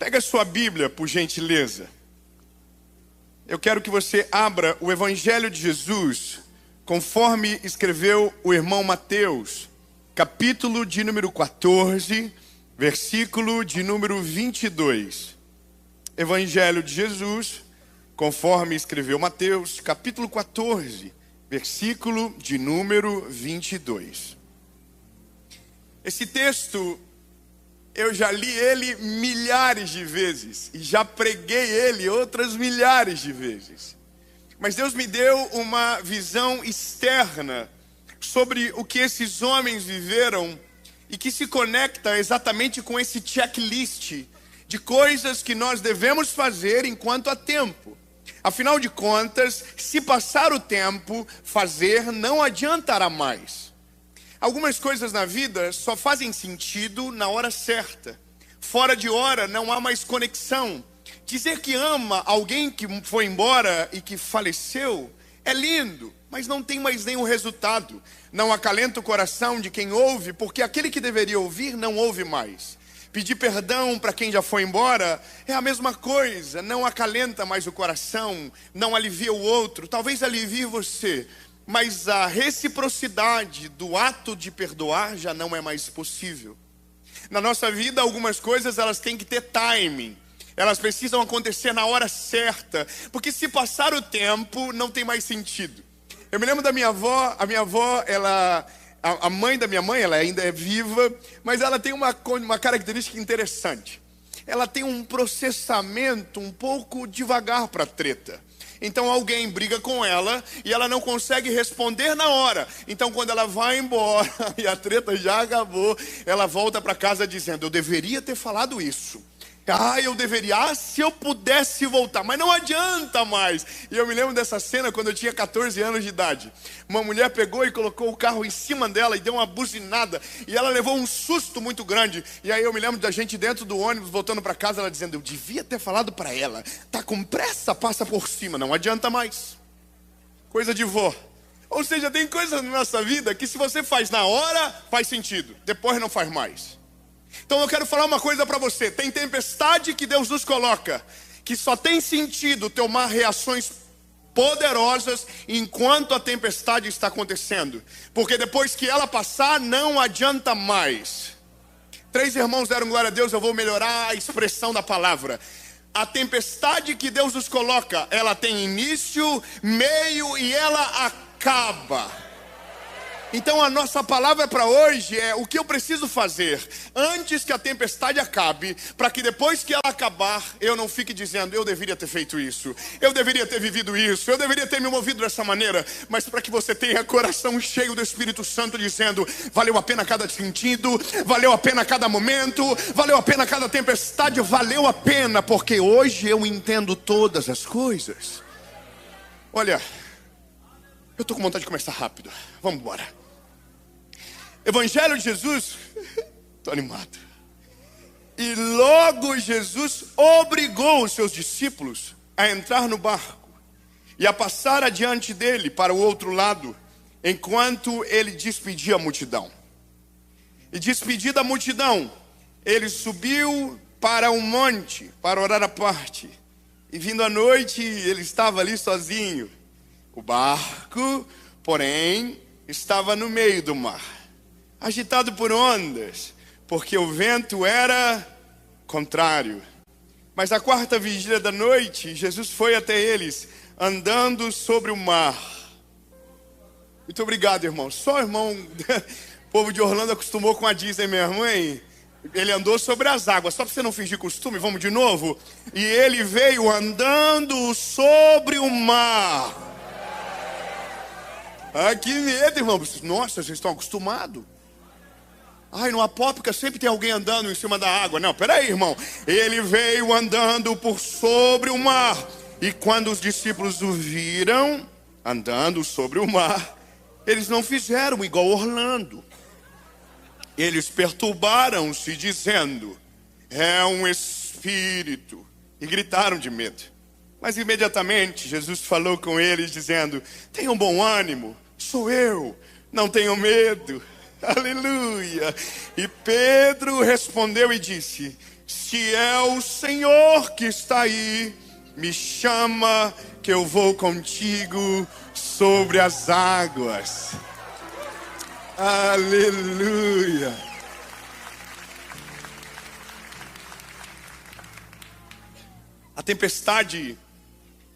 Pega a sua Bíblia, por gentileza. Eu quero que você abra o Evangelho de Jesus, conforme escreveu o irmão Mateus, capítulo de número 14, versículo de número 22. Evangelho de Jesus, conforme escreveu Mateus, capítulo 14, versículo de número 22. Esse texto, eu já li ele milhares de vezes e já preguei ele outras milhares de vezes. Mas Deus me deu uma visão externa sobre o que esses homens viveram e que se conecta exatamente com esse checklist de coisas que nós devemos fazer enquanto há tempo. Afinal de contas, se passar o tempo, fazer não adiantará mais. Algumas coisas na vida só fazem sentido na hora certa. Fora de hora não há mais conexão. Dizer que ama alguém que foi embora e que faleceu é lindo, mas não tem mais nenhum resultado. Não acalenta o coração de quem ouve, porque aquele que deveria ouvir não ouve mais. Pedir perdão para quem já foi embora é a mesma coisa, não acalenta mais o coração, não alivia o outro, talvez alivie você, mas a reciprocidade do ato de perdoar já não é mais possível. Na nossa vida, algumas coisas elas têm que ter timing, elas precisam acontecer na hora certa, porque se passar o tempo, não tem mais sentido. Eu me lembro da minha avó, a mãe da minha mãe, ela ainda é viva, mas ela tem uma característica interessante. Ela tem um processamento um pouco devagar para treta. Então alguém briga com ela e ela não consegue responder na hora. Então quando ela vai embora e a treta já acabou, ela volta para casa dizendo: eu deveria ter falado isso. Eu deveria, se eu pudesse voltar, mas não adianta mais. E eu me lembro dessa cena quando eu tinha 14 anos de idade. Uma mulher pegou e colocou o carro em cima dela e deu uma buzinada. E ela levou um susto muito grande. E aí eu me lembro da gente dentro do ônibus, voltando para casa, ela dizendo: eu devia ter falado para ela, tá com pressa, passa por cima, não adianta mais. Coisa de vó. Ou seja, tem coisas na nossa vida que se você faz na hora, faz sentido, depois não faz mais. Então eu quero falar uma coisa para você. Tem tempestade que Deus nos coloca, que só tem sentido tomar reações poderosas enquanto a tempestade está acontecendo, porque depois que ela passar, não adianta mais. 3 irmãos deram glória a Deus. Eu vou melhorar a expressão da palavra. A tempestade que Deus nos coloca, ela tem início, meio e ela acaba. Então a nossa palavra para hoje é: o que eu preciso fazer antes que a tempestade acabe, para que depois que ela acabar, eu não fique dizendo: eu deveria ter feito isso, eu deveria ter vivido isso, eu deveria ter me movido dessa maneira. Mas para que você tenha coração cheio do Espírito Santo, dizendo: valeu a pena cada sentido, valeu a pena cada momento, valeu a pena cada tempestade, valeu a pena, porque hoje eu entendo todas as coisas. Olha, eu estou com vontade de começar rápido, vamos embora. Evangelho de Jesus, estou animado. E logo Jesus obrigou os seus discípulos a entrar no barco e a passar adiante dele para o outro lado, enquanto ele despedia a multidão. E despedida a multidão, ele subiu para um monte para orar à parte. E vindo à noite, ele estava ali sozinho. O barco, porém, estava no meio do mar, agitado por ondas, porque o vento era contrário. Mas à 4ª vigília da noite, Jesus foi até eles, andando sobre o mar. Muito obrigado, irmão. Só o irmão, o povo de Orlando acostumou com a Disney mesmo, hein? Ele andou sobre as águas, só para você não fingir costume, vamos de novo. E ele veio andando sobre o mar. Que medo, irmão. Nossa, vocês estão acostumados? No Apócrifo sempre tem alguém andando em cima da água. Não, peraí, irmão. Ele veio andando por sobre o mar. E quando os discípulos o viram andando sobre o mar, eles não fizeram igual Orlando. Eles perturbaram-se, dizendo: é um espírito. E gritaram de medo. Mas imediatamente Jesus falou com eles, dizendo: tenham bom ânimo, sou eu, não tenham medo. Aleluia. E Pedro respondeu e disse: Se é o Senhor que está aí, me chama que eu vou contigo sobre as águas. Aleluia. A tempestade,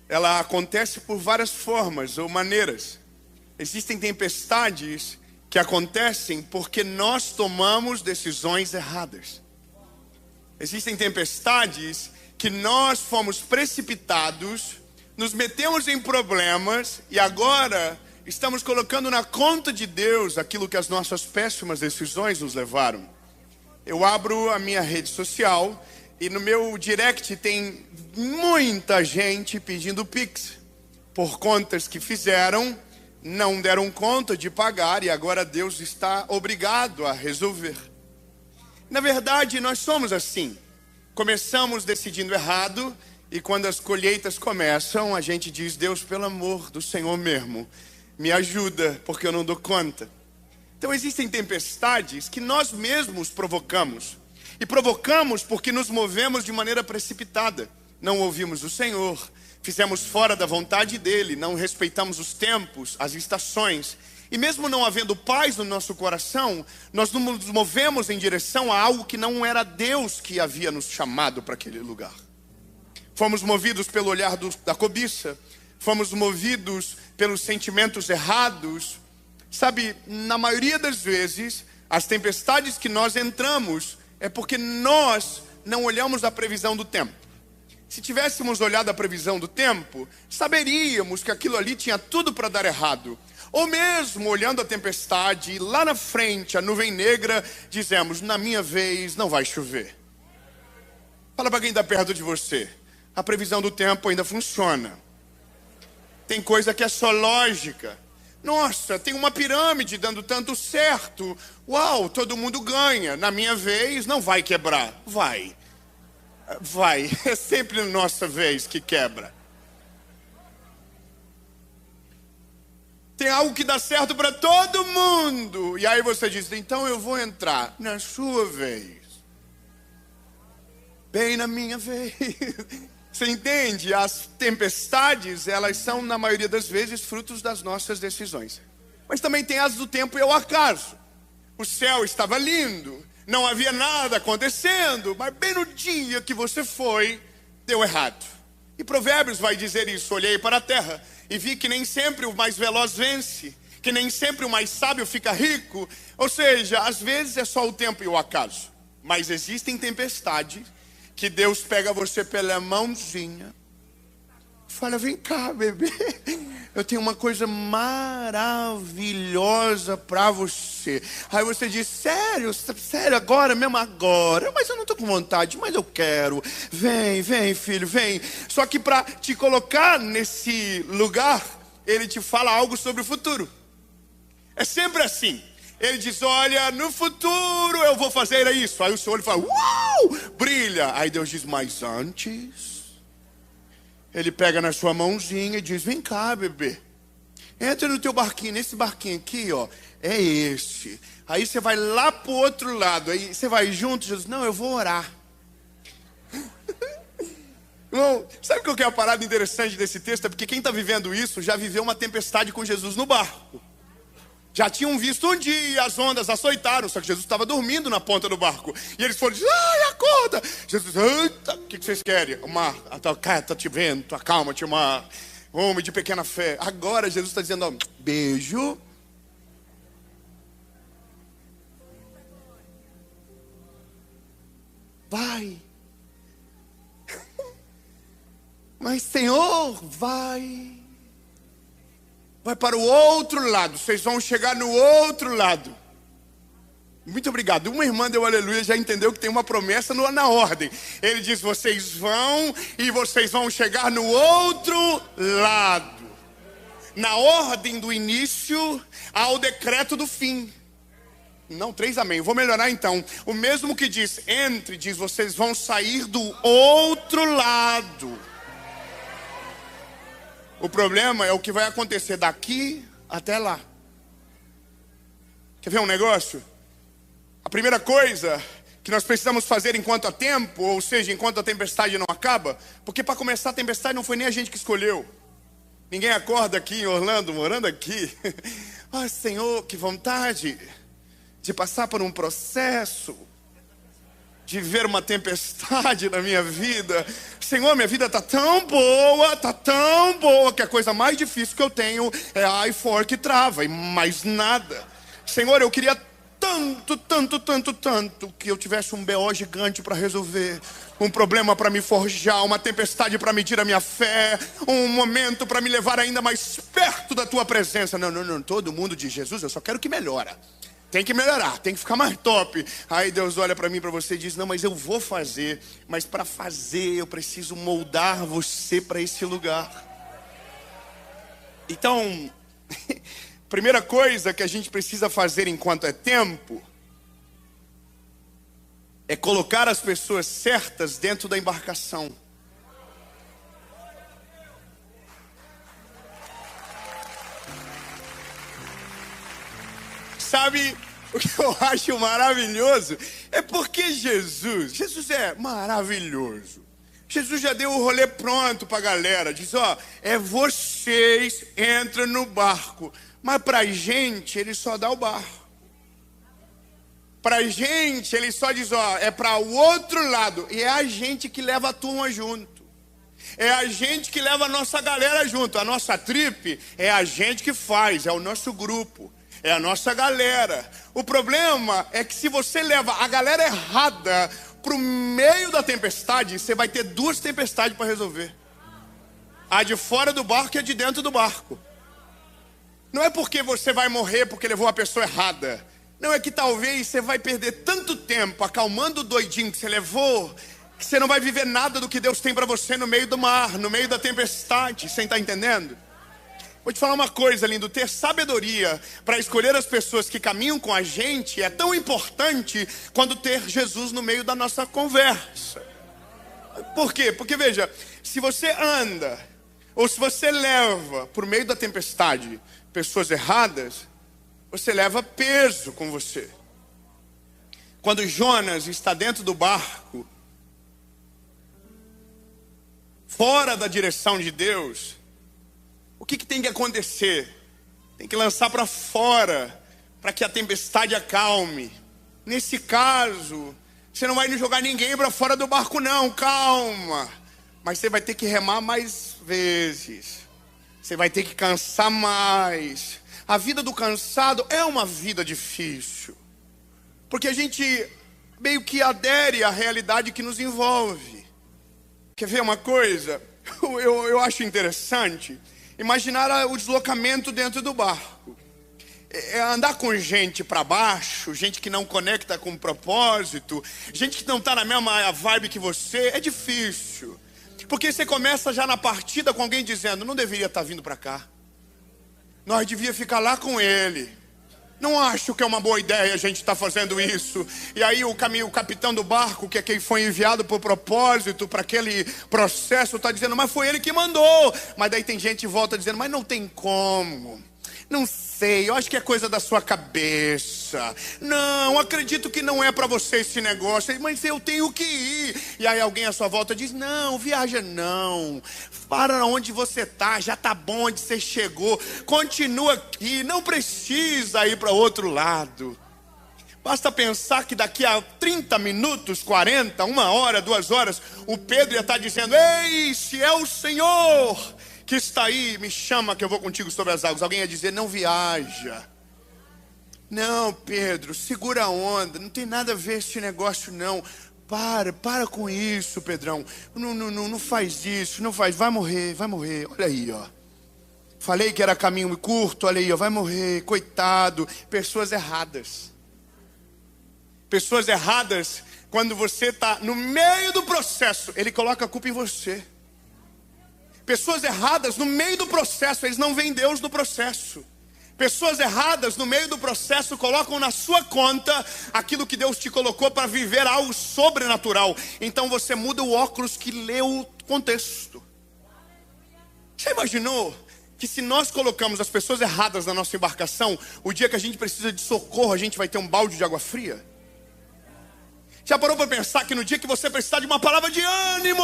ela acontece por várias formas ou maneiras. Existem tempestades que acontecem porque nós tomamos decisões erradas. Existem tempestades que nós fomos precipitados, nos metemos em problemas e agora estamos colocando na conta de Deus aquilo que as nossas péssimas decisões nos levaram. Eu abro a minha rede social e no meu direct tem muita gente pedindo Pix por contas que fizeram, não deram conta de pagar e agora Deus está obrigado a resolver. Na verdade, nós somos assim. Começamos decidindo errado e quando as colheitas começam, a gente diz: Deus, pelo amor do Senhor mesmo, me ajuda, porque eu não dou conta. Então existem tempestades que nós mesmos provocamos. E provocamos porque nos movemos de maneira precipitada. Não ouvimos o Senhor, fizemos fora da vontade dEle, não respeitamos os tempos, as estações. E mesmo não havendo paz no nosso coração, nós nos movemos em direção a algo que não era Deus que havia nos chamado para aquele lugar. Fomos movidos pelo olhar da cobiça, fomos movidos pelos sentimentos errados. Sabe, na maioria das vezes, as tempestades que nós entramos é porque nós não olhamos a previsão do tempo. Se tivéssemos olhado a previsão do tempo, saberíamos que aquilo ali tinha tudo para dar errado. Ou mesmo olhando a tempestade, lá na frente, a nuvem negra, dizemos: na minha vez não vai chover. Fala para quem está perto de você: a previsão do tempo ainda funciona. Tem coisa que é só lógica. Nossa, tem uma pirâmide dando tanto certo. Uau, todo mundo ganha. Na minha vez não vai quebrar. Vai. É sempre a nossa vez que quebra. Tem algo que dá certo para todo mundo. E aí você diz: então eu vou entrar na sua vez. Bem na minha vez. Você entende? As tempestades, elas são na maioria das vezes frutos das nossas decisões. Mas também tem as do tempo e o acaso. O céu estava lindo, não havia nada acontecendo, mas bem no dia que você foi, deu errado. E Provérbios vai dizer isso: olhei para a terra e vi que nem sempre o mais veloz vence, que nem sempre o mais sábio fica rico. Ou seja, às vezes é só o tempo e o acaso. Mas existem tempestades que Deus pega você pela mãozinha, fala: vem cá, bebê, eu tenho uma coisa maravilhosa para você. Aí você diz: sério, agora mesmo? Agora? Mas eu não estou com vontade, mas eu quero. Vem, filho, vem. Só que para te colocar nesse lugar, ele te fala algo sobre o futuro. É sempre assim. Ele diz: olha, no futuro eu vou fazer isso. Aí o seu olho fala: uau, brilha. Aí Deus diz: mas antes, ele pega na sua mãozinha e diz: vem cá, bebê, entra no teu barquinho, nesse barquinho aqui, ó, é esse. Aí você vai lá pro outro lado, aí você vai junto. Jesus: não, eu vou orar. Irmão, sabe o que é a parada interessante desse texto? É porque quem está vivendo isso já viveu uma tempestade com Jesus no barco. Já tinham visto um dia, as ondas açoitaram, só que Jesus estava dormindo na ponta do barco. E eles foram dizer: ai, acorda. Jesus: eita, o que vocês querem? O mar está te vendo, acalma-te, mar. Homem de pequena fé. Agora Jesus está dizendo: ó, beijo. Vai. Mas Senhor, vai para o outro lado. Vocês vão chegar no outro lado. Muito obrigado. Uma irmã deu aleluia, já entendeu que tem uma promessa na ordem. Ele diz: vocês vão e vocês vão chegar no outro lado. Na ordem do início ao decreto do fim. Não, 3 amém. Vou melhorar então. O mesmo que diz entre, diz: vocês vão sair do outro lado. O problema é o que vai acontecer daqui até lá. Quer ver um negócio? A primeira coisa que nós precisamos fazer enquanto há tempo, ou seja, enquanto a tempestade não acaba, porque para começar a tempestade não foi nem a gente que escolheu. Ninguém acorda aqui em Orlando, morando aqui. Ah, Senhor, que vontade de passar por um processo, de ver uma tempestade na minha vida. Senhor, minha vida está tão boa, que a coisa mais difícil que eu tenho é a I4 que trava, e mais nada. Senhor, eu queria tanto que eu tivesse um BO gigante para resolver, um problema para me forjar, uma tempestade para medir a minha fé, um momento para me levar ainda mais perto da tua presença. Não, todo mundo diz: Jesus, eu só quero que melhora. Tem que melhorar, tem que ficar mais top. Aí Deus olha para mim, para você e diz: não, mas eu vou fazer. Mas para fazer eu preciso moldar você para esse lugar. Então, primeira coisa que a gente precisa fazer enquanto é tempo é colocar as pessoas certas dentro da embarcação. Sabe o que eu acho maravilhoso? É porque Jesus é maravilhoso. Jesus já deu o rolê pronto pra galera. Diz: ó, é vocês, entram no barco. Mas pra gente, ele só dá o barco. Pra gente, ele só diz: ó, é pra o outro lado. E é a gente que leva a turma junto. É a gente que leva a nossa galera junto. A nossa trip é a gente que faz, é o nosso grupo. É a nossa galera. O problema é que se você leva a galera errada pro meio da tempestade, você vai ter duas tempestades para resolver. A de fora do barco e a de dentro do barco. Não é porque você vai morrer porque levou a pessoa errada. Não, é que talvez você vai perder tanto tempo acalmando o doidinho que você levou, que você não vai viver nada do que Deus tem para você no meio do mar, no meio da tempestade. Você está entendendo? Vou te falar uma coisa, lindo: ter sabedoria para escolher as pessoas que caminham com a gente é tão importante quanto ter Jesus no meio da nossa conversa. Por quê? Porque veja, se você anda, ou se você leva por meio da tempestade pessoas erradas, você leva peso com você. Quando Jonas está dentro do barco, fora da direção de Deus, o que tem que acontecer? Tem que lançar para fora, para que a tempestade acalme. Nesse caso, você não vai jogar ninguém para fora do barco não, calma. Mas você vai ter que remar mais vezes. Você vai ter que cansar mais. A vida do cansado é uma vida difícil. Porque a gente meio que adere à realidade que nos envolve. Quer ver uma coisa? Eu acho interessante imaginar o deslocamento dentro do barco. Andar com gente para baixo, gente que não conecta com o propósito, gente que não está na mesma vibe que você, é difícil. Porque você começa já na partida com alguém dizendo: não deveria estar vindo para cá. Nós devia ficar lá com ele. Não acho que é uma boa ideia a gente estar fazendo isso. E aí o capitão do barco, que é quem foi enviado por propósito para aquele processo, está dizendo: mas foi ele que mandou. Mas daí tem gente que volta dizendo: mas não tem como. Não sei, eu acho que é coisa da sua cabeça. Não, acredito que não é para você esse negócio. Mas eu tenho que ir. E aí alguém à sua volta diz: não, viaja não. Para onde você está, já está bom onde você chegou. Continua aqui, não precisa ir para outro lado. Basta pensar que daqui a 30 minutos, 40, 1 hora, 2 horas, o Pedro ia estar dizendo: ei, se é o Senhor que está aí, me chama que eu vou contigo sobre as águas. Alguém ia dizer: não viaja. Não, Pedro, segura a onda, não tem nada a ver esse negócio não. Para com isso, Pedrão. Não faz isso, não faz. Vai morrer. Olha aí, ó. Falei que era caminho curto, olha aí, ó. Vai morrer, coitado. Pessoas erradas. Pessoas erradas, quando você está no meio do processo, ele coloca a culpa em você. Pessoas erradas, no meio do processo, eles não veem Deus no processo. Pessoas erradas, no meio do processo, colocam na sua conta aquilo que Deus te colocou para viver algo sobrenatural. Então você muda o óculos que lê o contexto. Já imaginou que se nós colocamos as pessoas erradas na nossa embarcação, o dia que a gente precisa de socorro, a gente vai ter um balde de água fria? Já parou para pensar que no dia que você precisar de uma palavra de ânimo,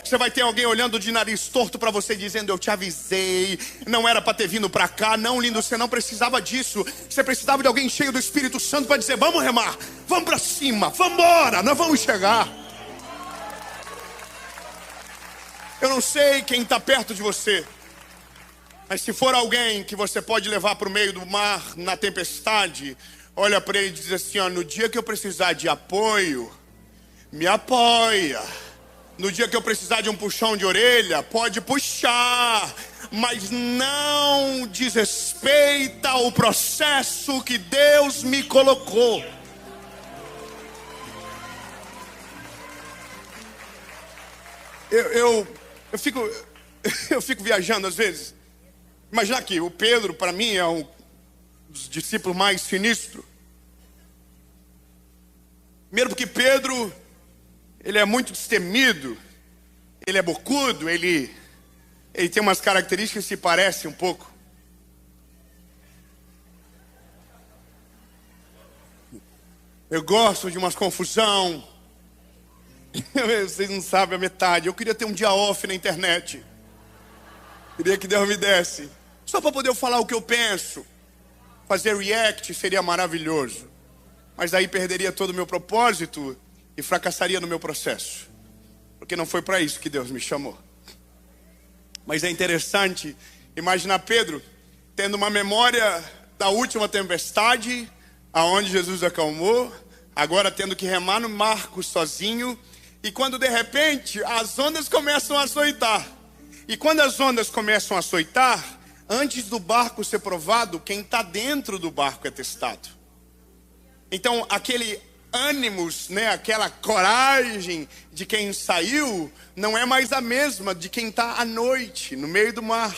você vai ter alguém olhando de nariz torto para você, dizendo: eu te avisei, não era para ter vindo para cá. Não, lindo, você não precisava disso. Você precisava de alguém cheio do Espírito Santo para dizer: vamos remar, vamos para cima, vamos embora, nós vamos chegar. Eu não sei quem está perto de você, mas se for alguém que você pode levar para o meio do mar, na tempestade, olha para ele e diz assim: ó, no dia que eu precisar de apoio, me apoia. No dia que eu precisar de um puxão de orelha, pode puxar, mas não desrespeita o processo que Deus me colocou. Eu fico viajando às vezes. Imagina que o Pedro, para mim, é um dos discípulos mais sinistros. Primeiro porque Pedro, ele é muito destemido, ele é bocudo, ele tem umas características que se parecem um pouco. Eu gosto de umas confusão. Vocês não sabem a metade. Eu queria ter um dia off na internet. Queria que Deus me desse, só para poder falar o que eu penso. Fazer react seria maravilhoso, mas aí perderia todo o meu propósito e fracassaria no meu processo, porque não foi para isso que Deus me chamou. Mas é interessante imaginar Pedro tendo uma memória da última tempestade, aonde Jesus acalmou, agora tendo que remar no mar sozinho, e quando de repente as ondas começam a açoitar. E quando as ondas começam a açoitar, antes do barco ser provado, quem está dentro do barco é testado. Então aquele ânimos, né, aquela coragem de quem saiu, não é mais a mesma de quem está à noite, no meio do mar.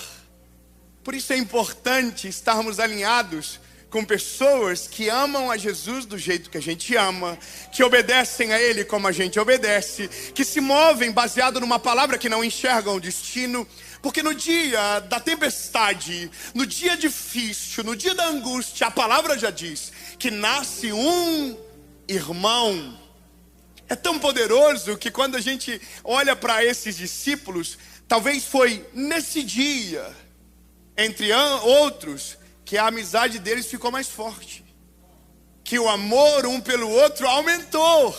Por isso é importante estarmos alinhados com pessoas que amam a Jesus do jeito que a gente ama, que obedecem a Ele como a gente obedece, que se movem baseado numa palavra, que não enxergam o destino. Porque no dia da tempestade, no dia difícil, no dia da angústia, a palavra já diz que nasce um irmão. É tão poderoso que quando a gente olha para esses discípulos, talvez foi nesse dia, entre outros, que a amizade deles ficou mais forte, que o amor um pelo outro aumentou,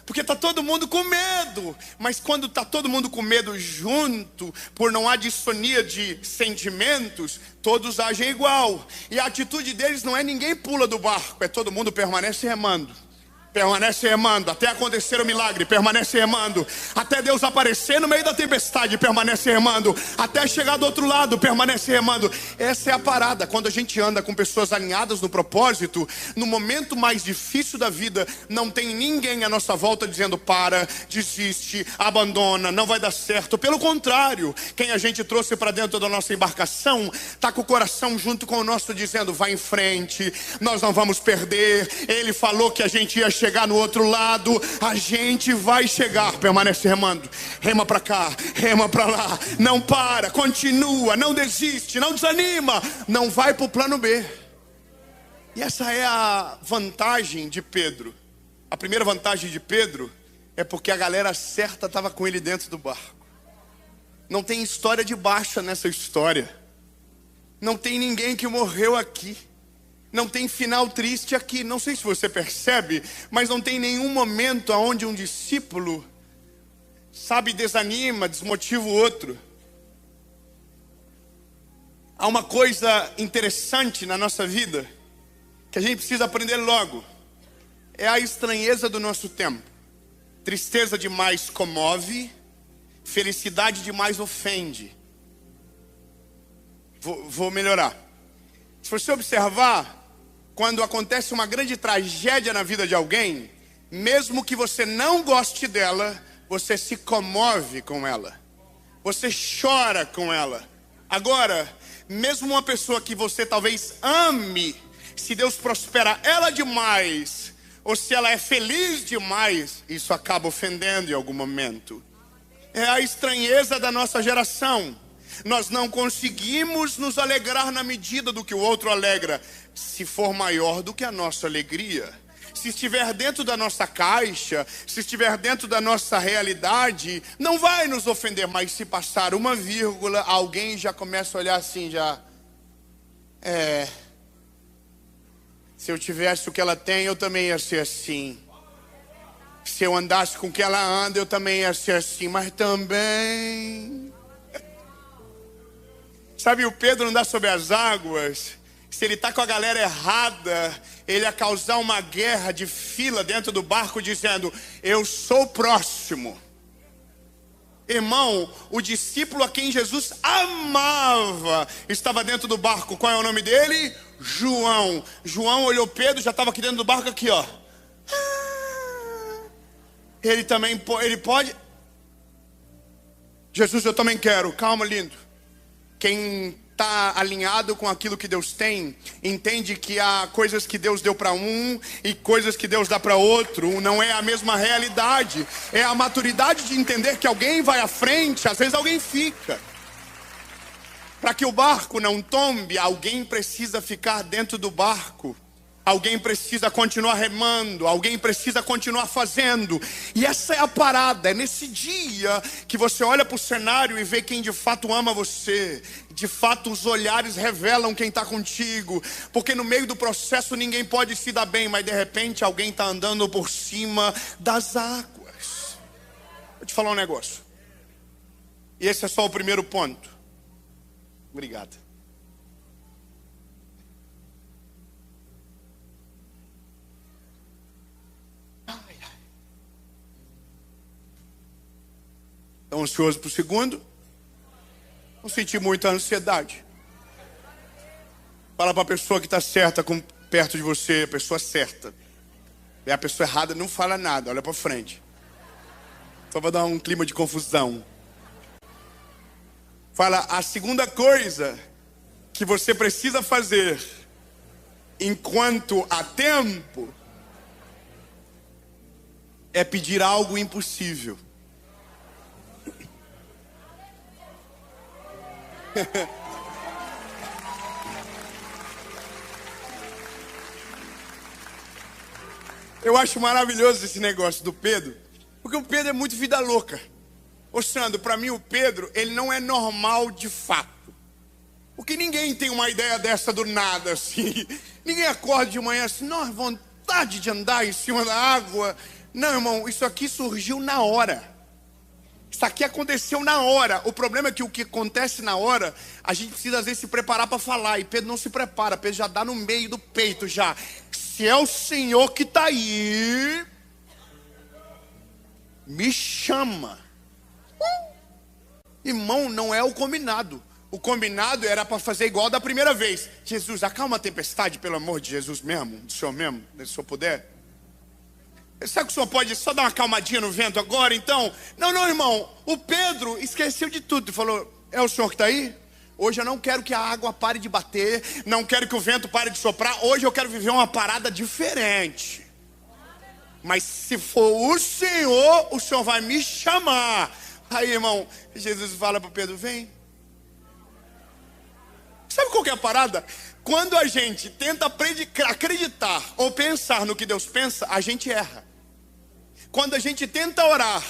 porque está todo mundo com medo. Mas quando está todo mundo com medo junto, por não há dissonia de sentimentos, todos agem igual. E a atitude deles não é ninguém pula do barco, é todo mundo permanece remando. Permanece remando, até acontecer o milagre, permanece remando, até Deus aparecer no meio da tempestade, permanece remando, até chegar do outro lado, permanece remando. Essa é a parada. Quando a gente anda com pessoas alinhadas no propósito, no momento mais difícil da vida, não tem ninguém à nossa volta dizendo: para, desiste, abandona, não vai dar certo. Pelo contrário, quem a gente trouxe para dentro da nossa embarcação está com o coração junto com o nosso, dizendo: vai em frente, nós não vamos perder. Ele falou que a gente ia chegar no outro lado, a gente vai chegar. Permanece remando, rema para cá, rema para lá, não para, continua, não desiste, não desanima, não vai para o plano B. E essa é a vantagem de Pedro. A primeira vantagem de Pedro é porque a galera certa estava com ele dentro do barco. Não tem história de baixa nessa história, não tem ninguém que morreu aqui, não tem final triste aqui. Não sei se você percebe, mas não tem nenhum momento onde um discípulo, sabe, desanima, desmotiva o outro. Há uma coisa interessante na nossa vida que a gente precisa aprender logo. É a estranheza do nosso tempo. Tristeza demais comove, felicidade demais ofende. Vou melhorar. Se você observar, quando acontece uma grande tragédia na vida de alguém, mesmo que você não goste dela, você se comove com ela, você chora com ela. Agora, mesmo uma pessoa que você talvez ame, se Deus prospera ela demais, ou se ela é feliz demais, isso acaba ofendendo em algum momento. É a estranheza da nossa geração. Nós não conseguimos nos alegrar na medida do que o outro alegra, se for maior do que a nossa alegria. se estiver dentro da nossa caixa, se estiver dentro da nossa realidade, não vai nos ofender. Mas se passar uma vírgula, alguém já começa a olhar assim, se eu tivesse o que ela tem, eu também ia ser assim. Se eu andasse com o que ela anda, eu também ia ser assim. Mas também... Sabe, o Pedro andar sobre as águas, se ele está com a galera errada, ele ia causar uma guerra de fila dentro do barco, dizendo, eu sou o próximo. Irmão, o discípulo a quem Jesus amava estava dentro do barco. Qual é o nome dele? João. João olhou Pedro, já estava aqui dentro do barco, aqui ó. Ele também ele pode. Jesus, eu também quero. Calma, lindo. Quem está alinhado com aquilo que Deus tem, entende que há coisas que Deus deu para um e coisas que Deus dá para outro. Não é a mesma realidade. É a maturidade de entender que alguém vai à frente, às vezes alguém fica. Para que o barco não tombe, alguém precisa ficar dentro do barco. Alguém precisa continuar remando, alguém precisa continuar fazendo. E essa é a parada, é nesse dia que você olha para o cenário e vê quem de fato ama você. De fato os olhares revelam quem está contigo. Porque no meio do processo ninguém pode se dar bem, mas de repente alguém está andando por cima das águas. Vou te falar um negócio. E esse é só o primeiro ponto. Obrigado. Estão ansiosos para o segundo? Não senti muita ansiedade. Fala para a pessoa que está certa perto de você, a pessoa certa. E a pessoa errada não fala nada, olha para frente. Só para dar um clima de confusão. Fala, a segunda coisa que você precisa fazer enquanto há tempo é pedir algo impossível. Eu acho maravilhoso esse negócio do Pedro, porque o Pedro é muito vida louca. Ô Sandro, para mim o Pedro, ele não é normal de fato. Porque ninguém tem uma ideia dessa do nada assim. Ninguém acorda de manhã assim, nossa, vontade de andar em cima da água. Não, irmão, isso aqui surgiu na hora. Isso aqui aconteceu na hora. O problema é que o que acontece na hora, a gente precisa às vezes se preparar para falar. E Pedro não se prepara, Pedro já dá no meio do peito já. Se é o Senhor que está aí, me chama. Irmão, não é o combinado. O combinado era para fazer igual da primeira vez. Jesus, acalma a tempestade, pelo amor de Jesus mesmo, do Senhor mesmo, se o Senhor puder. Sabe que o senhor pode só dar uma calmadinha no vento agora, então? Não, irmão. O Pedro esqueceu de tudo. Ele falou, é o senhor que está aí? Hoje eu não quero que a água pare de bater. Não quero que o vento pare de soprar. Hoje eu quero viver uma parada diferente. Mas se for o senhor vai me chamar. Aí, irmão, Jesus fala para Pedro, vem. Sabe qual que é a parada? Quando a gente tenta acreditar ou pensar no que Deus pensa, a gente erra. Quando a gente tenta orar,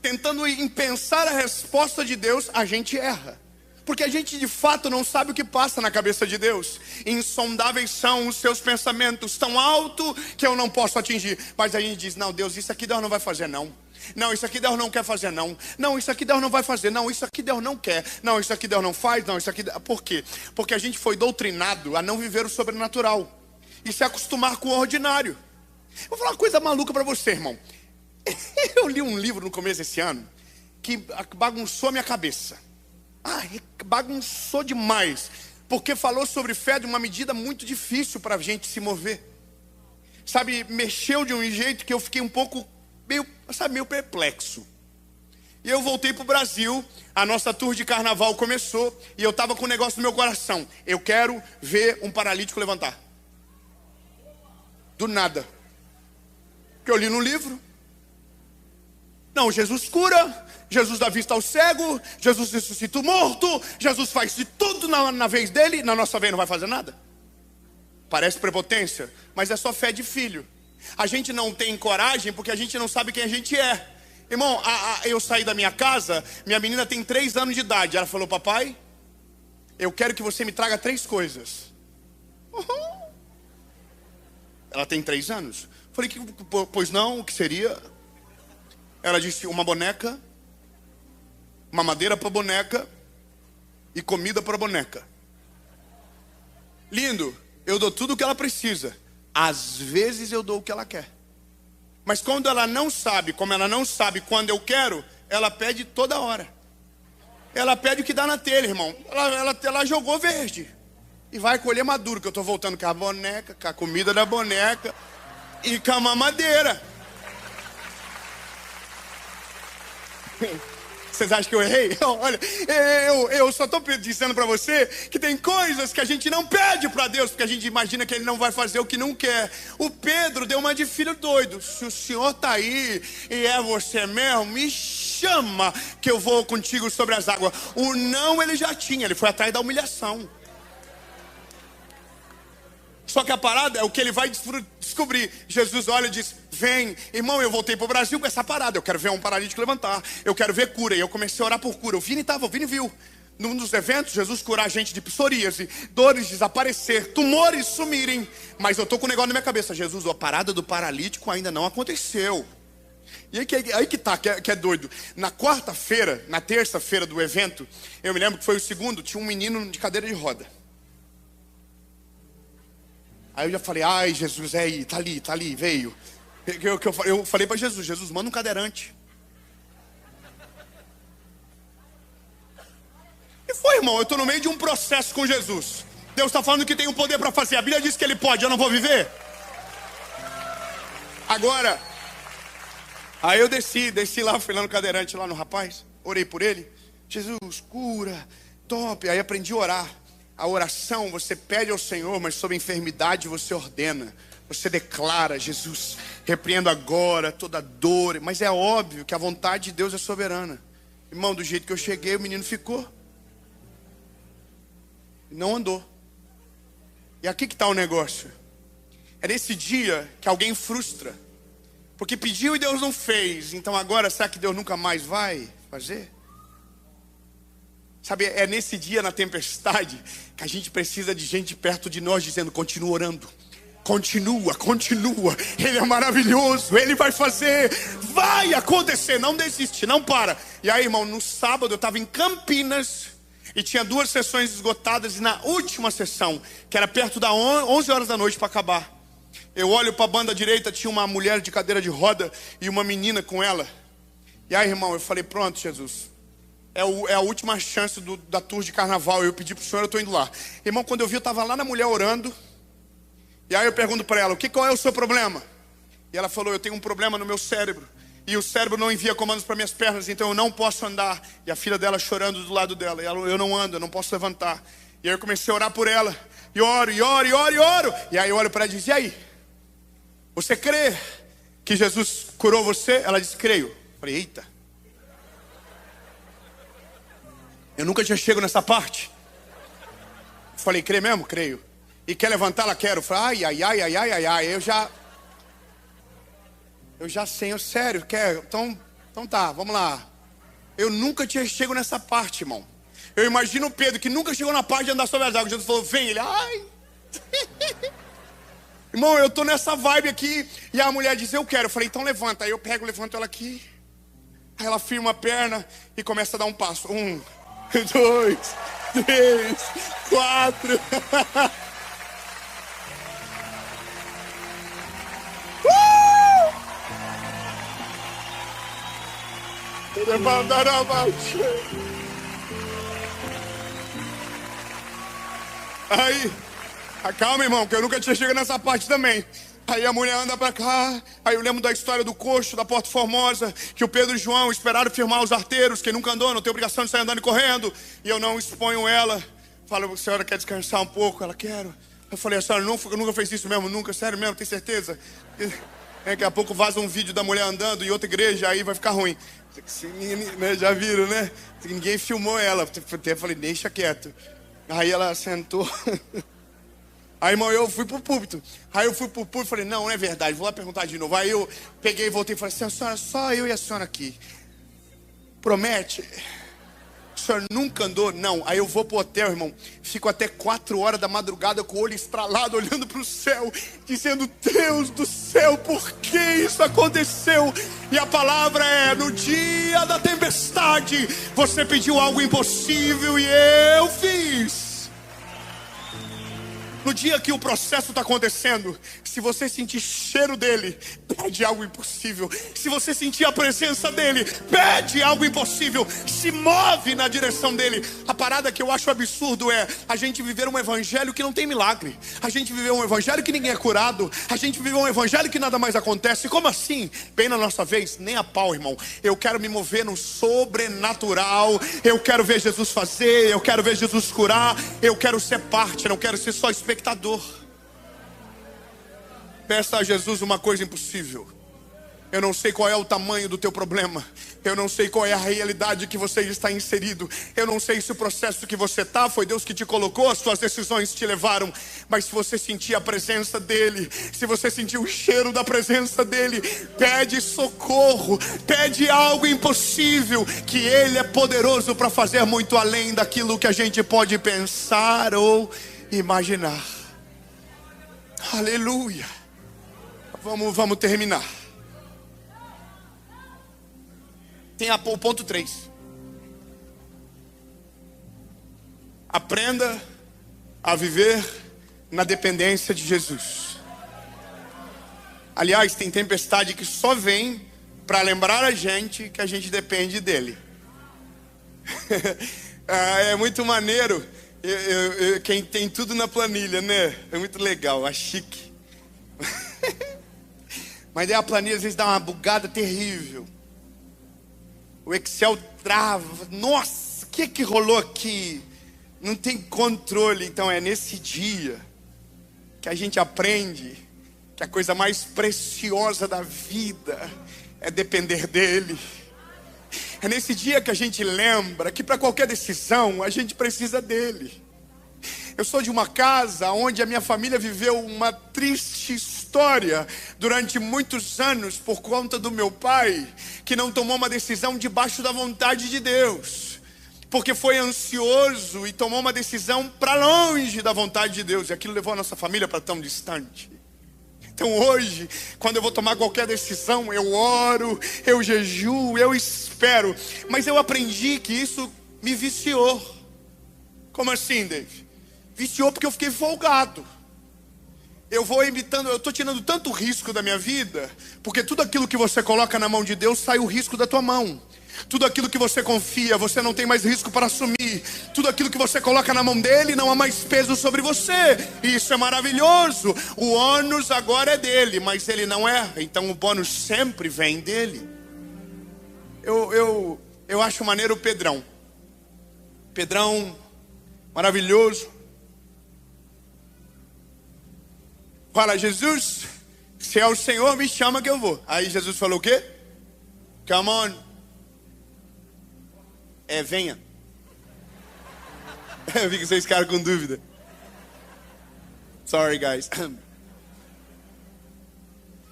tentando pensar a resposta de Deus, a gente erra. Porque a gente de fato não sabe o que passa na cabeça de Deus. Insondáveis são os seus pensamentos, tão alto que eu não posso atingir. Mas a gente diz, não, Deus, isso aqui Deus não vai fazer não. Não, isso aqui Deus não quer fazer não. Não, isso aqui Deus não vai fazer não. Isso aqui Deus não quer. Não, isso aqui Deus não faz. Não, isso aqui... Por quê? Porque a gente foi doutrinado a não viver o sobrenatural e se acostumar com o ordinário. Vou falar uma coisa maluca para você, irmão. Eu li um livro no começo desse ano que bagunçou a minha cabeça. Bagunçou demais. Porque falou sobre fé de uma medida muito difícil para a gente se mover. Sabe, mexeu de um jeito que eu fiquei um pouco meio perplexo. E eu voltei para o Brasil, a nossa tour de carnaval começou, e eu estava com um negócio no meu coração. Eu quero ver um paralítico levantar. Do nada. Que eu li no livro. Não, Jesus cura, Jesus dá vista ao cego, Jesus ressuscita o morto, Jesus faz de tudo na vez dele, na nossa vez não vai fazer nada. Parece prepotência, mas é só fé de filho. A gente não tem coragem porque a gente não sabe quem a gente é. Irmão, eu saí da minha casa, minha menina tem 3 anos de idade. Ela falou, papai, eu quero que você me traga 3 coisas. Uhum. Ela tem 3 anos. Falei, pois não, o que seria? Ela disse, uma boneca, uma madeira para boneca e comida para boneca. Lindo, eu dou tudo o que ela precisa. Às vezes eu dou o que ela quer. Mas quando ela não sabe, como ela não sabe quando eu quero, ela pede toda hora. Ela pede o que dá na telha, irmão. Ela jogou verde. E vai colher maduro, que eu estou voltando com a boneca, com a comida da boneca e com a mamadeira. Vocês acham que eu errei? Olha, eu só estou dizendo para você que tem coisas que a gente não pede para Deus, porque a gente imagina que Ele não vai fazer o que não quer. O Pedro deu uma de filho doido. Se o Senhor está aí e é você mesmo, me chama que eu vou contigo sobre as águas. O não ele já tinha, ele foi atrás da humilhação. Só que a parada é o que ele vai descobrir. Jesus olha e diz, vem. Irmão, eu voltei para o Brasil com essa parada. Eu quero ver um paralítico levantar. Eu quero ver cura. E eu comecei a orar por cura. O Vini viu. Num dos eventos, Jesus curar a gente de psoríase, dores desaparecer, tumores sumirem. Mas eu estou com um negócio na minha cabeça. Jesus, a parada do paralítico ainda não aconteceu. E aí que é doido. Na quarta-feira, na terça-feira do evento, eu me lembro que foi o segundo, tinha um menino de cadeira de roda. Aí eu já falei, ai Jesus, é aí, tá ali, veio. Eu falei para Jesus, manda um cadeirante. E foi, irmão, eu estou no meio de um processo com Jesus. Deus está falando que tem um poder para fazer. A Bíblia diz que Ele pode, eu não vou viver? Agora, aí eu desci lá, fui lá no cadeirante, lá no rapaz. Orei por ele. Jesus, cura, top. Aí aprendi a orar. A oração, você pede ao Senhor, mas sobre a enfermidade você ordena. Você declara, Jesus, repreendo agora toda dor. Mas é óbvio que a vontade de Deus é soberana. Irmão, do jeito que eu cheguei, o menino ficou. Não andou. E aqui que está o negócio. É nesse dia que alguém frustra. Porque pediu e Deus não fez. Então agora, será que Deus nunca mais vai fazer? Sabe, é nesse dia, na tempestade, que a gente precisa de gente perto de nós dizendo, continua orando. Continua. Ele é maravilhoso, Ele vai fazer, vai acontecer, não desiste, não para. E aí, irmão, no sábado eu estava em Campinas e tinha 2 sessões esgotadas. E na última sessão, que era perto das 11 horas da noite para acabar, eu olho para a banda direita, tinha uma mulher de cadeira de roda e uma menina com ela. E aí, irmão, eu falei, pronto, Jesus, é a última chance da tour de carnaval. Eu pedi para o Senhor, eu estou indo lá. Irmão, quando eu vi, eu estava lá na mulher orando. E aí eu pergunto para ela, qual é o seu problema? E ela falou, eu tenho um problema no meu cérebro. E o cérebro não envia comandos para minhas pernas, então eu não posso andar. E a filha dela chorando do lado dela. E ela, eu não ando, eu não posso levantar. E aí eu comecei a orar por ela. E oro. E aí eu olho para ela e diz, e aí? Você crê que Jesus curou você? Ela disse, creio. Eu falei, eita. Eu nunca tinha chego nessa parte. Eu falei, crê mesmo? Creio. E quer levantar? Ela quer. Eu falei, ai. Eu já sei, sério, quer? Então tá, vamos lá. Eu nunca tinha chego nessa parte, irmão. Eu imagino o Pedro, que nunca chegou na parte de andar sobre as águas. Jesus falou, vem, ele, ai. Irmão, eu tô nessa vibe aqui. E a mulher diz, eu quero. Eu falei, então levanta. Aí eu levanto ela aqui. Aí ela firma a perna e começa a dar um passo. 1, 2, 3, 4. Aí, calma, irmão, que eu nunca tinha chegado nessa parte também. Aí a mulher anda pra cá. Aí eu lembro da história do coxo, da Porta Formosa, que o Pedro e o João esperaram firmar os arteiros. Quem nunca andou não tem obrigação de sair andando e correndo. E eu não exponho ela. Falo, a senhora quer descansar um pouco? Ela, quero. Eu falei, a senhora nunca fez isso mesmo? Nunca? Sério mesmo? Tem certeza? Daqui a pouco vaza um vídeo da mulher andando em outra igreja, aí vai ficar ruim. Já viram, né? Ninguém filmou ela. Até falei, deixa quieto. Aí ela sentou. Aí, irmão, eu fui pro púlpito. Aí eu fui pro púlpito e falei, não é verdade, vou lá perguntar de novo. Aí eu peguei e voltei e falei assim, a senhora, só eu e a senhora aqui. Promete? O senhor nunca andou? Não. Aí eu vou pro hotel, irmão. Fico até 4 horas da madrugada com o olho estralado, olhando pro céu, dizendo, Deus do céu, por que isso aconteceu? E a palavra é, no dia da tempestade, você pediu algo impossível e eu fiz. No dia que o processo está acontecendo, se você sentir cheiro dele, pede algo impossível. Se você sentir a presença dele, pede algo impossível. Se move na direção dele. A parada que eu acho absurdo é a gente viver um evangelho que não tem milagre. A gente viver um evangelho que ninguém é curado. A gente viver um evangelho que nada mais acontece. Como assim? Bem na nossa vez, nem a pau, irmão. Eu quero me mover no sobrenatural. Eu quero ver Jesus fazer. Eu quero ver Jesus curar. Eu quero ser parte, não quero ser só espectador. Peça a Jesus uma coisa impossível. Eu não sei qual é o tamanho do teu problema. Eu não sei qual é a realidade que você está inserido. Eu não sei se o processo que você está foi Deus que te colocou, as suas decisões te levaram. Mas se você sentir a presença dele, se você sentir o cheiro da presença dele, pede socorro, pede algo impossível, que ele é poderoso para fazer muito além daquilo que a gente pode pensar ou imaginar. Aleluia. Vamos terminar. Tem o ponto 3. Aprenda a viver na dependência de Jesus. Aliás, tem tempestade que só vem para lembrar a gente que a gente depende dele. É muito maneiro. Quem tem tudo na planilha, né? É muito legal, é chique. Mas aí a planilha às vezes dá uma bugada terrível. O Excel trava. Nossa, o que rolou aqui? Não tem controle. Então é nesse dia que a gente aprende que a coisa mais preciosa da vida é depender dele. É nesse dia que a gente lembra que para qualquer decisão a gente precisa dele. Eu sou de uma casa onde a minha família viveu uma triste história durante muitos anos por conta do meu pai, que não tomou uma decisão debaixo da vontade de Deus, porque foi ansioso e tomou uma decisão para longe da vontade de Deus, e aquilo levou a nossa família para tão distante. Então hoje, quando eu vou tomar qualquer decisão, eu oro, eu jejuo, eu espero, mas eu aprendi que isso me viciou. Como assim, Dave? Viciou porque eu fiquei folgado. Eu estou tirando tanto risco da minha vida, porque tudo aquilo que você coloca na mão de Deus, sai o risco da tua mão. Tudo aquilo que você confia, você não tem mais risco para assumir. Tudo aquilo que você coloca na mão dele, não há mais peso sobre você. E isso é maravilhoso. O ônus agora é dele, mas ele não é. Então o bônus sempre vem dele. Eu acho maneiro o Pedrão. Pedrão, maravilhoso. Fala, Jesus, se é o Senhor, me chama que eu vou. Aí Jesus falou o quê? Come on. Venha. Eu vi que vocês ficaram com dúvida. Sorry, guys.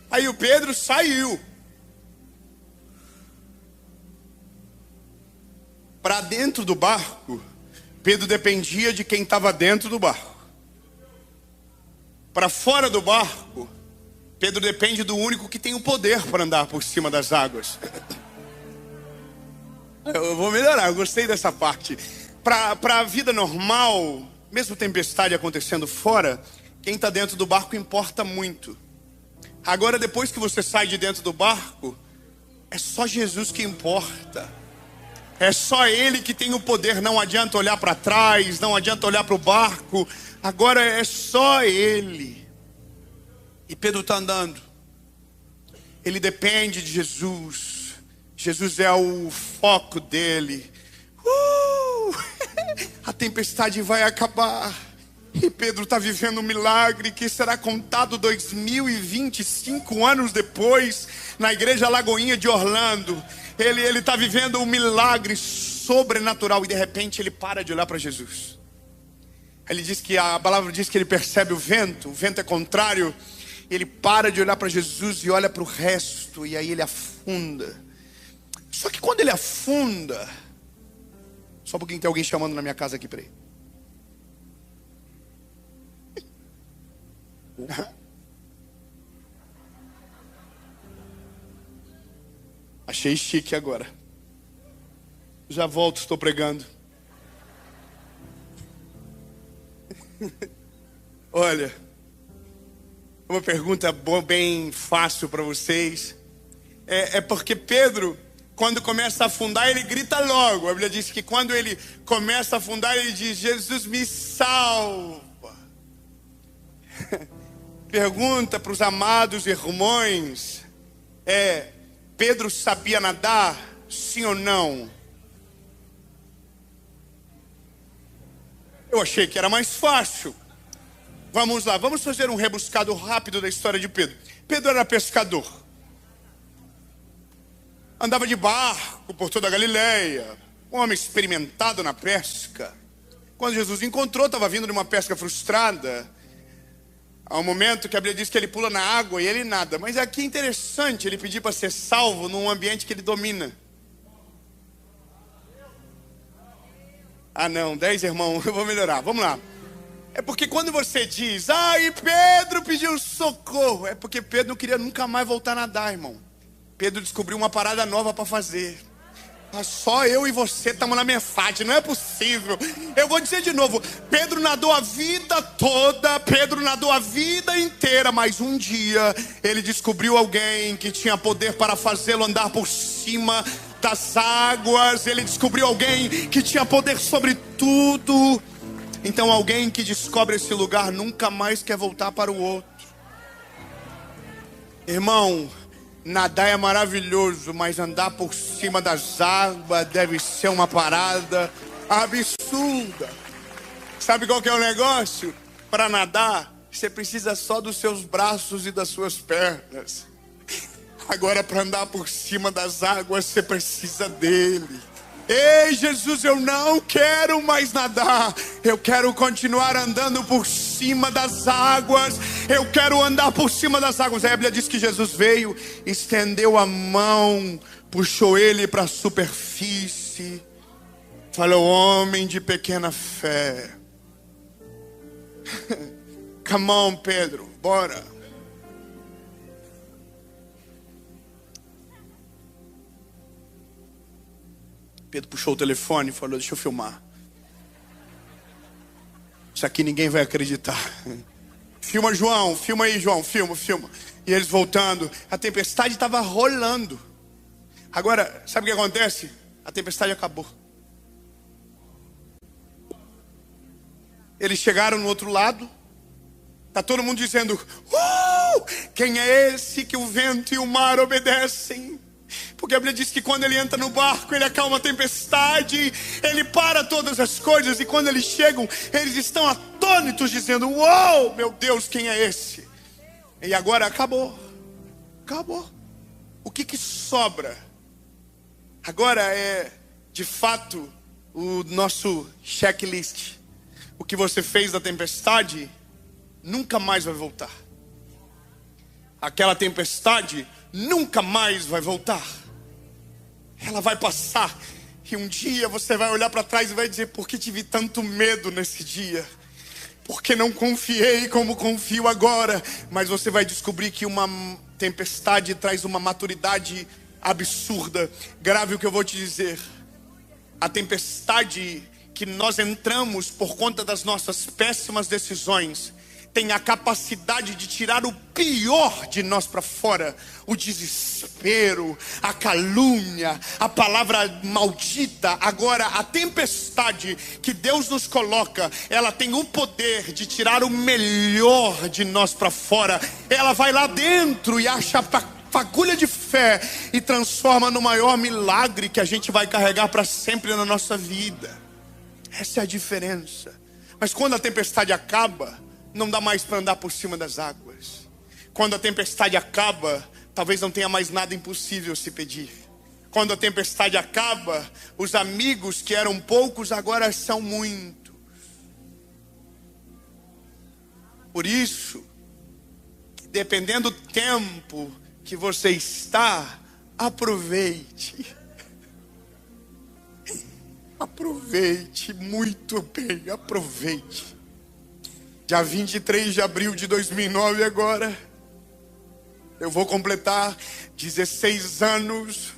Aí o Pedro saiu. Para dentro do barco, Pedro dependia de quem estava dentro do barco. Para fora do barco, Pedro depende do único que tem o poder para andar por cima das águas. Eu vou melhorar, eu gostei dessa parte. Para a vida normal, mesmo tempestade acontecendo fora, quem está dentro do barco importa muito. Agora, depois que você sai de dentro do barco, é só Jesus que importa. É só Ele que tem o poder. Não adianta olhar para trás, não adianta olhar para o barco. Agora é só Ele. E Pedro está andando. Ele depende de Jesus. Jesus é o foco dele. A tempestade vai acabar. E Pedro está vivendo um milagre que será contado 2025 anos depois, na igreja Lagoinha de Orlando. Ele está vivendo um milagre sobrenatural e de repente ele para de olhar para Jesus. Ele diz que a palavra diz que ele percebe o vento é contrário. Ele para de olhar para Jesus e olha para o resto, e aí ele afunda. Só que quando ele afunda, só um pouquinho, tem alguém chamando na minha casa aqui, peraí. Achei chique agora. Já volto, estou pregando. Olha, uma pergunta boa, bem fácil para vocês. É porque Pedro, quando começa a afundar, ele grita logo. A Bíblia diz que quando ele começa a afundar, ele diz: Jesus, me salva. Pergunta para os amados irmãos: Pedro sabia nadar? Sim ou não? Eu achei que era mais fácil. Vamos lá, vamos fazer um rebuscado rápido da história de Pedro. Pedro era pescador. Andava de barco por toda a Galileia. Um homem experimentado na pesca. Quando Jesus encontrou, estava vindo de uma pesca frustrada. Há um momento que a Bíblia diz que ele pula na água e ele nada. Mas aqui é interessante ele pedir para ser salvo num ambiente que ele domina. Ah não, 10 irmãos, eu vou melhorar, vamos lá. É porque quando você diz: e Pedro pediu socorro, é porque Pedro não queria nunca mais voltar a nadar, irmão. Pedro descobriu uma parada nova para fazer. Só eu e você estamos na metade, não é possível. Eu vou dizer de novo: Pedro nadou a vida toda, Pedro nadou a vida inteira, mas um dia ele descobriu alguém que tinha poder para fazê-lo andar por cima das águas. Ele descobriu alguém que tinha poder sobre tudo. Então alguém que descobre esse lugar nunca mais quer voltar para o outro. Irmão, nadar é maravilhoso, mas andar por cima das águas deve ser uma parada absurda. Sabe qual que é o negócio? Para nadar, você precisa só dos seus braços e das suas pernas. Agora, para andar por cima das águas, você precisa dele. Ei, Jesus, eu não quero mais nadar. Eu quero continuar andando por cima das águas. Eu quero andar por cima das águas. A Bíblia diz que Jesus veio, estendeu a mão, puxou ele para a superfície. Falou: homem de pequena fé. Come on, Pedro, bora. Pedro puxou o telefone e falou: deixa eu filmar. Isso aqui ninguém vai acreditar. Filma, João, filma aí, João, filma. E eles voltando, a tempestade estava rolando. Agora, sabe o que acontece? A tempestade acabou. Eles chegaram no outro lado. Está todo mundo dizendo: quem é esse que o vento e o mar obedecem? Porque a Bíblia diz que quando ele entra no barco, ele acalma a tempestade, ele para todas as coisas. E quando eles chegam, eles estão atônitos, dizendo: uou, meu Deus, quem é esse? E agora acabou. O que sobra? Agora é, de fato, o nosso checklist. O que você fez da tempestade nunca mais vai voltar. Aquela tempestade nunca mais vai voltar. Ela vai passar. E um dia você vai olhar para trás e vai dizer: por que tive tanto medo nesse dia? Porque não confiei como confio agora. Mas você vai descobrir que uma tempestade traz uma maturidade absurda. Grave o que eu vou te dizer. A tempestade que nós entramos por conta das nossas péssimas decisões tem a capacidade de tirar o pior de nós para fora. O desespero, a calúnia, a palavra maldita. Agora, a tempestade que Deus nos coloca, ela tem o poder de tirar o melhor de nós para fora. Ela vai lá dentro e acha a fagulha de fé e transforma no maior milagre que a gente vai carregar para sempre na nossa vida. Essa é a diferença. Mas quando a tempestade acaba, não dá mais para andar por cima das águas. Quando a tempestade acaba, talvez não tenha mais nada impossível se pedir. Quando a tempestade acaba, os amigos que eram poucos agora são muitos. Por isso, dependendo do tempo que você está, aproveite. Aproveite muito bem, aproveite. Dia 23 de abril de 2009 agora, eu vou completar 16 anos.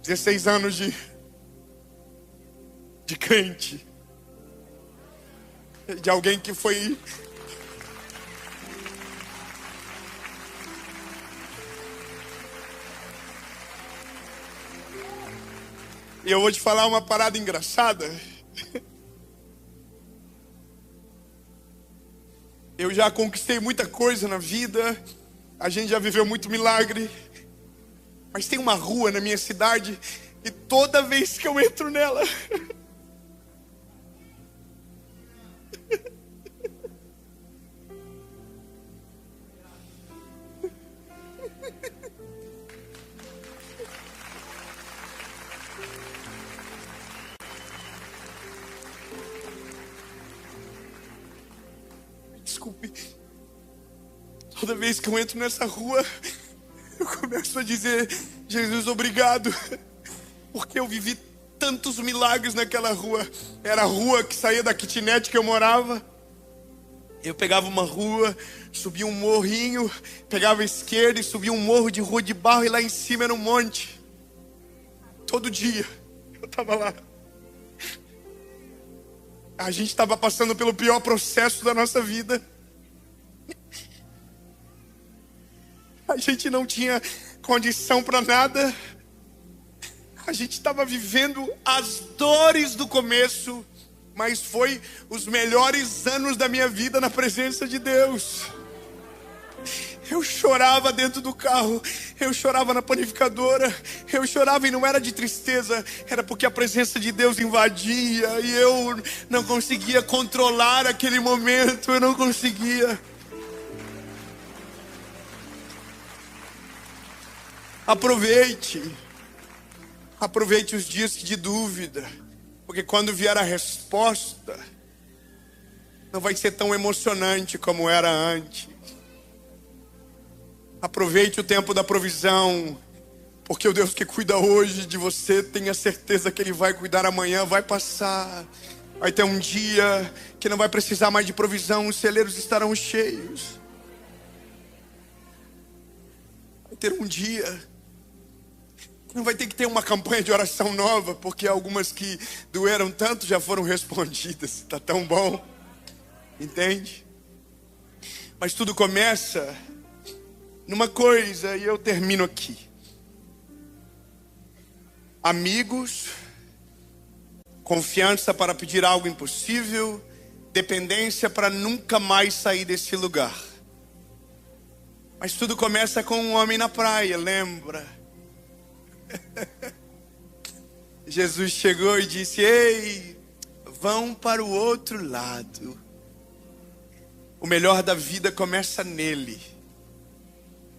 16 anos de crente. De alguém que foi... E eu vou te falar uma parada engraçada. Eu já conquistei muita coisa na vida. A gente já viveu muito milagre. Mas tem uma rua na minha cidade e toda vez que eu entro nela... Desculpe. Toda vez que eu entro nessa rua, eu começo a dizer: Jesus, obrigado, porque eu vivi tantos milagres naquela rua. Era a rua que saía da kitnet que eu morava. Eu pegava uma rua, subia um morrinho, pegava a esquerda e subia um morro de rua de barro, e lá em cima era um monte. Todo dia eu estava lá. A gente estava passando pelo pior processo da nossa vida. A gente não tinha condição para nada. A gente estava vivendo as dores do começo, mas foi os melhores anos da minha vida na presença de Deus. Eu chorava dentro do carro, eu chorava na panificadora, eu chorava e não era de tristeza, era porque a presença de Deus invadia e eu não conseguia controlar aquele momento, eu não conseguia. Aproveite os dias de dúvida, porque quando vier a resposta, não vai ser tão emocionante como era antes. Aproveite o tempo da provisão, porque o Deus que cuida hoje de você, tenha certeza que Ele vai cuidar amanhã, vai passar. Vai ter um dia que não vai precisar mais de provisão, os celeiros estarão cheios. Vai ter um dia que não vai ter que ter uma campanha de oração nova, porque algumas que doeram tanto já foram respondidas. Está tão bom, entende? Mas tudo começa numa coisa, e eu termino aqui. Amigos, confiança para pedir algo impossível, dependência para nunca mais sair desse lugar. Mas tudo começa com um homem na praia, lembra? Jesus chegou e disse: ei, vão para o outro lado. O melhor da vida começa nele.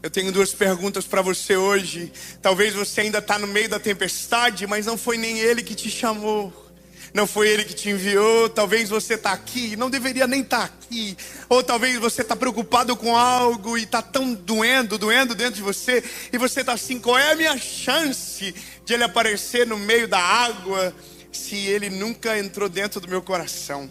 Eu tenho duas perguntas para você hoje. Talvez você ainda está no meio da tempestade, mas não foi nem Ele que te chamou. Não foi Ele que te enviou. Talvez você está aqui e não deveria nem estar aqui. Ou talvez você está preocupado com algo e está tão doendo dentro de você. E você está assim: qual é a minha chance de Ele aparecer no meio da água se Ele nunca entrou dentro do meu coração?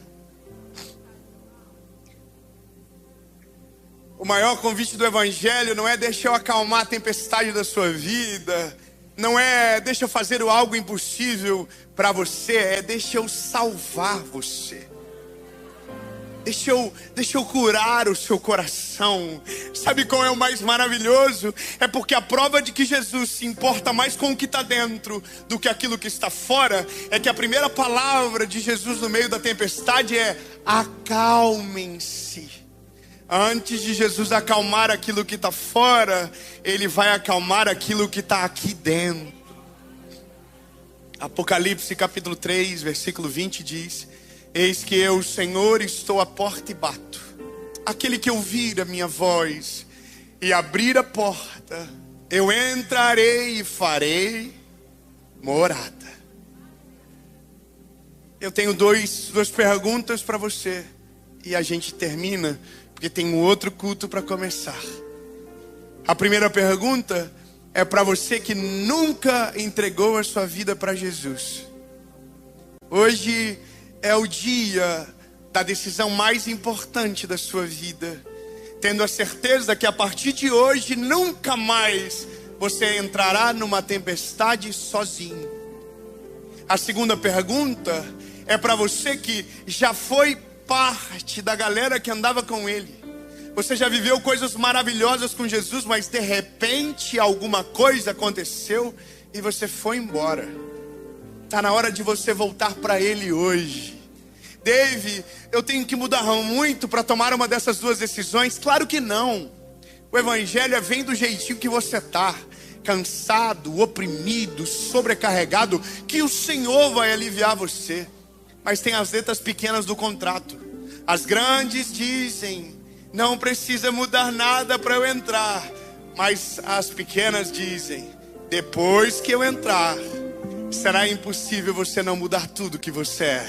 O maior convite do Evangelho não é deixa eu acalmar a tempestade da sua vida. Não é deixa eu fazer algo impossível para você. É deixa eu salvar você. Deixa eu curar o seu coração. Sabe qual é o mais maravilhoso? É porque a prova de que Jesus se importa mais com o que está dentro do que aquilo que está fora, é que a primeira palavra de Jesus no meio da tempestade é: acalmem-se. Antes de Jesus acalmar aquilo que está fora, Ele vai acalmar aquilo que está aqui dentro. Apocalipse capítulo 3, versículo 20 diz: eis que eu, Senhor, estou à porta e bato. Aquele que ouvir a minha voz e abrir a porta, eu entrarei e farei morada. Eu tenho duas perguntas para você. e a gente termina, porque tem um outro culto para começar. A primeira pergunta é para você que nunca entregou a sua vida para Jesus. Hoje é o dia da decisão mais importante da sua vida, tendo a certeza que a partir de hoje nunca mais você entrará numa tempestade sozinho. A segunda pergunta é para você que já foi parte da galera que andava com ele. Você já viveu coisas maravilhosas com Jesus, mas de repente alguma coisa aconteceu e você foi embora. Está na hora de você voltar para ele hoje. Dave, eu tenho que mudar muito para tomar uma dessas duas decisões? Claro que não. O evangelho vem do jeitinho que você está. Cansado, oprimido, sobrecarregado, que o Senhor vai aliviar você. Mas tem as letras pequenas do contrato. As grandes dizem: não precisa mudar nada para eu entrar. Mas as pequenas dizem: depois que eu entrar, será impossível você não mudar tudo que você é.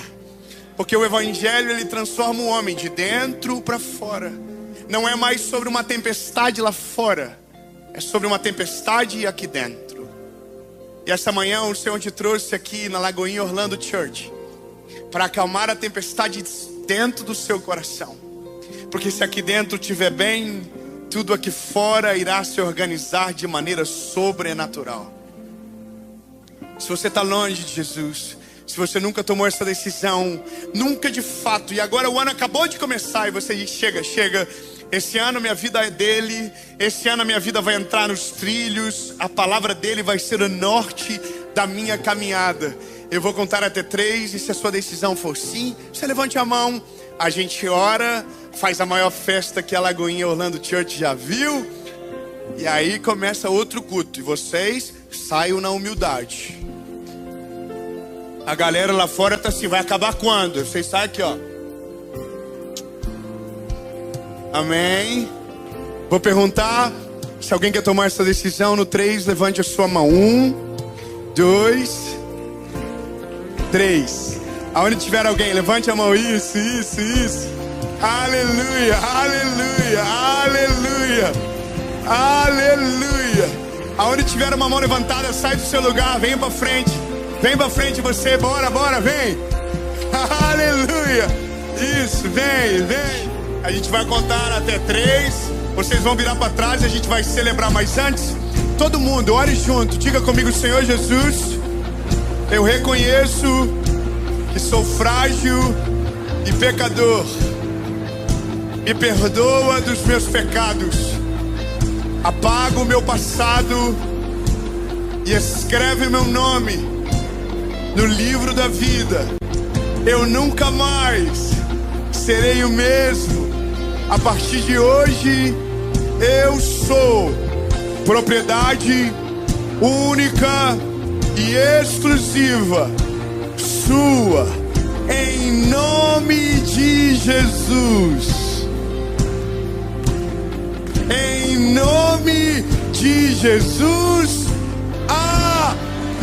Porque o evangelho, ele transforma o homem de dentro para fora. Não é mais sobre uma tempestade lá fora, é sobre uma tempestade aqui dentro. E essa manhã o Senhor te trouxe aqui na Lagoinha Orlando Church para acalmar a tempestade dentro do seu coração. Porque se aqui dentro estiver bem, tudo aqui fora irá se organizar de maneira sobrenatural. Se você está longe de Jesus, se você nunca tomou essa decisão, nunca de fato, e agora o ano acabou de começar e você diz: chega, esse ano minha vida é dele, esse ano a minha vida vai entrar nos trilhos, a palavra dele vai ser o norte da minha caminhada. Eu vou contar até 3 e se a sua decisão for sim, você levante a mão, a gente ora, faz a maior festa que a Lagoinha Orlando Church já viu, e aí começa outro culto, e vocês saiam na humildade. A galera lá fora tá assim: vai acabar quando? Vocês saem aqui, ó. Amém. Vou perguntar se alguém quer tomar essa decisão. No 3, levante a sua mão. 1, 2, 3. Aonde tiver alguém, levante a mão. Isso. Aleluia, aleluia, aleluia, aleluia. Aonde tiver uma mão levantada, sai do seu lugar, venha para frente. Vem pra frente você, bora, vem. Aleluia. Isso, vem. A gente vai contar até 3. Vocês vão virar pra trás e a gente vai celebrar. Mas antes, todo mundo, ore junto. Diga comigo: Senhor Jesus, eu reconheço que sou frágil e pecador. Me perdoa dos meus pecados. Apaga o meu passado e escreve meu nome no livro da vida. Eu nunca mais serei o mesmo. A partir de hoje, eu sou propriedade única e exclusiva sua, em nome de Jesus. Em nome de Jesus. Amém.